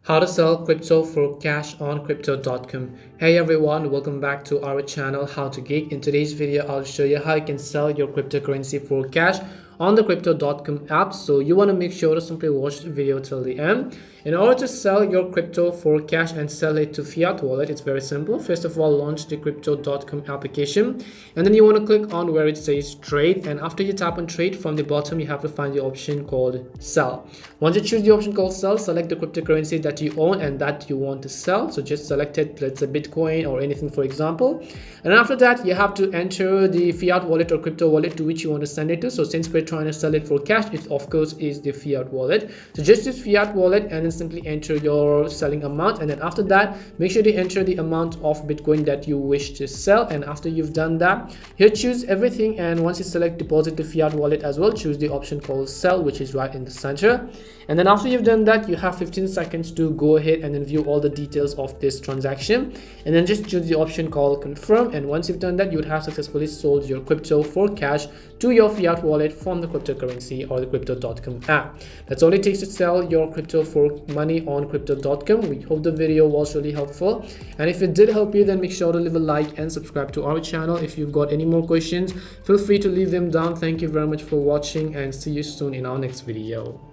How to sell crypto for cash on crypto.com. Hey everyone, welcome back to our channel How to Geek. In today's video, I'll show you how you can sell your cryptocurrency for cash on the crypto.com app. So you want to make sure to simply watch the video till the end. In order to sell your crypto for cash and sell it to fiat wallet, it's very simple. First of all, launch the crypto.com application, and then you want to click on where it says trade, and after you tap on trade, from the bottom you have to find the option called sell. Once you choose the option called sell, select the cryptocurrency that you own and that you want to sell. So just select it, let's say Bitcoin or anything for example, and after that you have to enter the fiat wallet or crypto wallet to which you want to send it to. So since we're trying to sell it for cash, it of course is the fiat wallet. So just use fiat wallet and then simply enter your selling amount, and then after that make sure to enter the amount of Bitcoin that you wish to sell. And after you've done that, here choose everything, and once you select deposit to fiat wallet as well, choose the option called sell, which is right in the center. And then after you've done that, you have 15 seconds to go ahead and then view all the details of this transaction, and then just choose the option called confirm. And once you've done that, you would have successfully sold your crypto for cash to your fiat wallet from the cryptocurrency or the crypto.com app. That's all it takes to sell your crypto for money on crypto.com. We hope the video was really helpful, and if it did help you, then make sure to leave a like and subscribe to our channel. If you've got any more questions, feel free to leave them down. Thank you very much for watching, and see you soon in our next video.